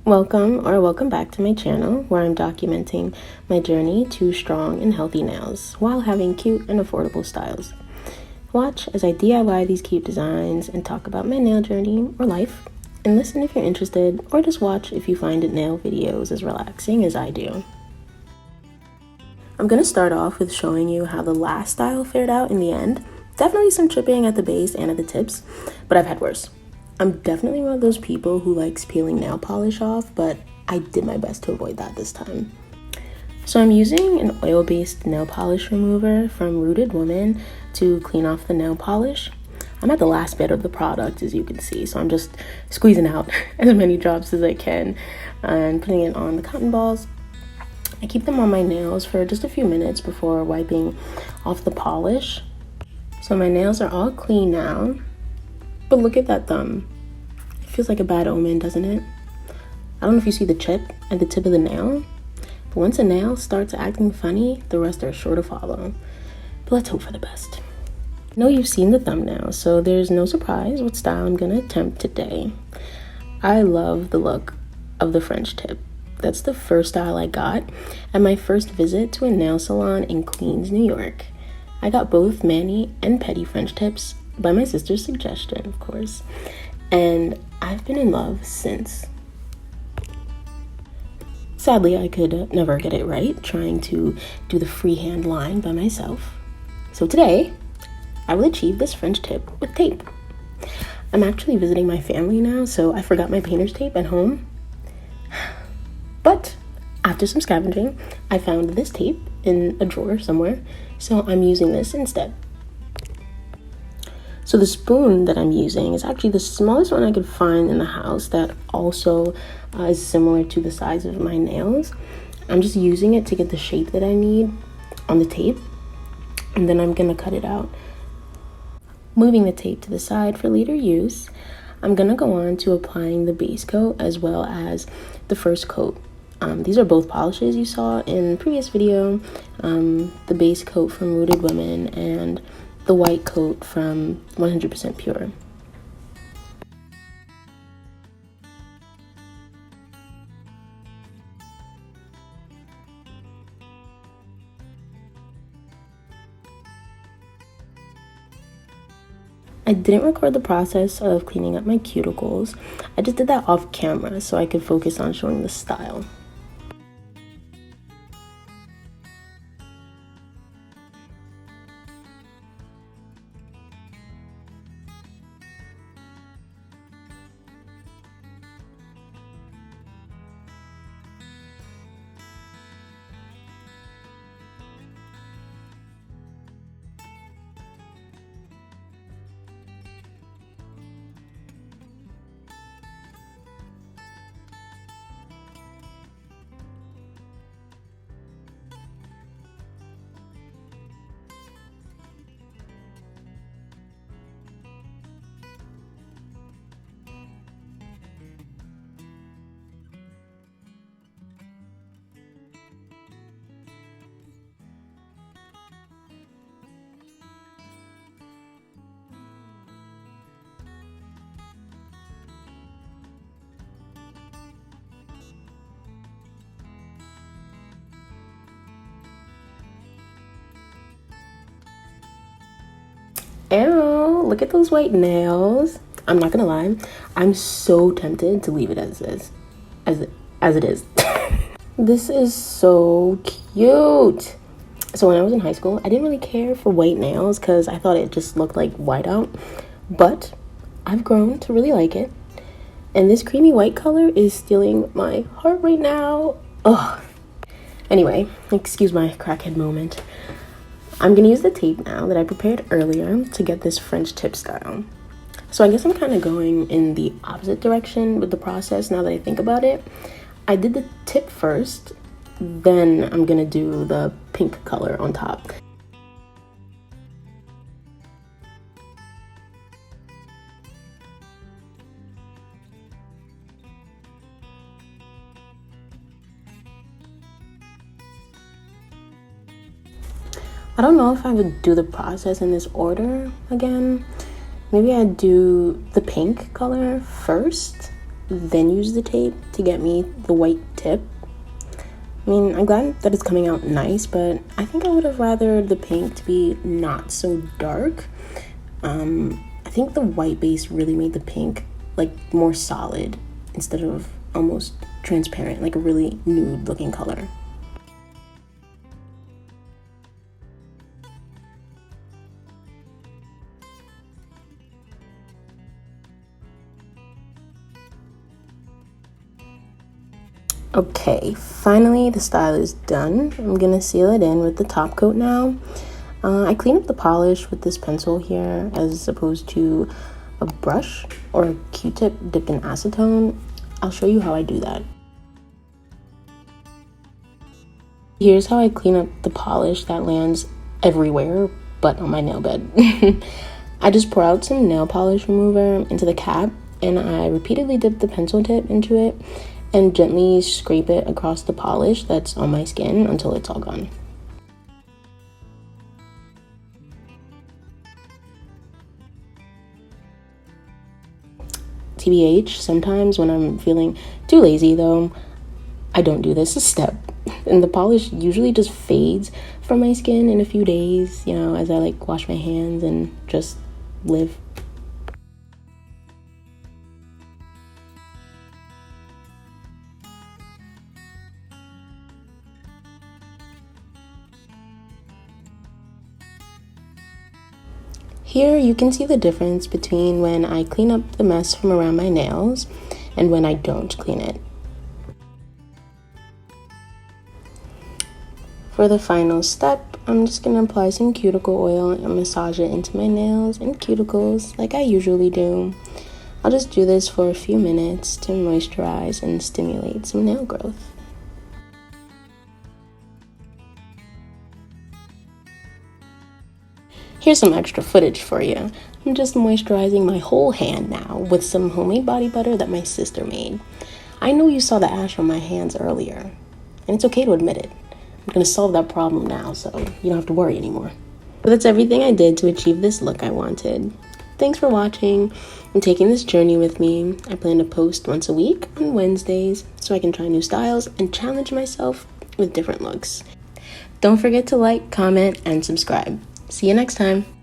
Welcome back to my channel where I'm documenting my journey to strong and healthy nails while having cute and affordable styles. Watch as I DIY these cute designs and talk about my nail journey or life, and listen if you're interested, or just watch if you find nail videos as relaxing as I do. I'm going to start off with showing you how the last style fared out in the end. Definitely some chipping at the base and at the tips, but I've had worse. I'm definitely one of those people who likes peeling nail polish off, but I did my best to avoid that this time. So I'm using an oil-based nail polish remover from Rooted Woman to clean off the nail polish. I'm at the last bit of the product, as you can see, so I'm just squeezing out as many drops as I can and putting it on the cotton balls. I keep them on my nails for just a few minutes before wiping off the polish. So my nails are all clean now. But look at that thumb. It feels like a bad omen, doesn't it? I don't know if you see the chip at the tip of the nail, but once a nail starts acting funny, the rest are sure to follow. But let's hope for the best. I know you've seen the thumbnail, so there's no surprise what style I'm gonna attempt today. I love the look of the French tip. That's the first style I got at my first visit to a nail salon in Queens, New York. I got both mani and pedi French tips by my sister's suggestion, of course, and I've been in love since. Sadly, I could never get it right trying to do the freehand line by myself. So today, I will achieve this French tip with tape. I'm actually visiting my family now, so I forgot my painter's tape at home. But after some scavenging, I found this tape in a drawer somewhere, so I'm using this instead. So the spoon that I'm using is actually the smallest one I could find in the house that also is similar to the size of my nails. I'm just using it to get the shape that I need on the tape, and then I'm gonna cut it out. Moving the tape to the side for later use, I'm gonna go on to applying the base coat as well as the first coat. These are both polishes you saw in the previous video, the base coat from Rooted Women and the white coat from 100% Pure. I didn't record the process of cleaning up my cuticles. I just did that off camera so I could focus on showing the style. Ew, look at those white nails. I'm not gonna lie, I'm so tempted to leave it as it is. This is so cute. So when I was in high school, I didn't really care for white nails because I thought it just looked like whiteout, but I've grown to really like it. And this creamy white color is stealing my heart right now. Ugh. Anyway, excuse my crackhead moment. I'm gonna use the tape now that I prepared earlier to get this French tip style. So I guess I'm kind of going in the opposite direction with the process now that I think about it. I did the tip first, then I'm gonna do the pink color on top. I don't know if I would do the process in this order again. Maybe I'd do the pink color first then use the tape to get me the white tip. I mean, I'm glad that it's coming out nice, but I think I would have rather the pink to be not so dark. I think the white base really made the pink like more solid instead of almost transparent, like a really nude looking color. Okay, finally the style is done. I'm gonna seal it in with the top coat now. I clean up the polish with this pencil here as opposed to a brush or a Q-tip dipped in acetone. I'll show you how I do that. Here's how I clean up the polish that lands everywhere but on my nail bed. I just pour out some nail polish remover into the cap and I repeatedly dip the pencil tip into it and gently scrape it across the polish that's on my skin until it's all gone. TBH, sometimes when I'm feeling too lazy though, I don't do this step. And the polish usually just fades from my skin in a few days, you know, as I like wash my hands and just live. Here you can see the difference between when I clean up the mess from around my nails and when I don't clean it. For the final step, I'm just going to apply some cuticle oil and massage it into my nails and cuticles like I usually do. I'll just do this for a few minutes to moisturize and stimulate some nail growth. Here's some extra footage for you. I'm just moisturizing my whole hand now with some homemade body butter that my sister made. I know you saw the ash on my hands earlier, and it's okay to admit it. I'm gonna solve that problem now, so you don't have to worry anymore. But that's everything I did to achieve this look I wanted. Thanks for watching and taking this journey with me. I plan to post once a week on Wednesdays so I can try new styles and challenge myself with different looks. Don't forget to like, comment, and subscribe. See you next time.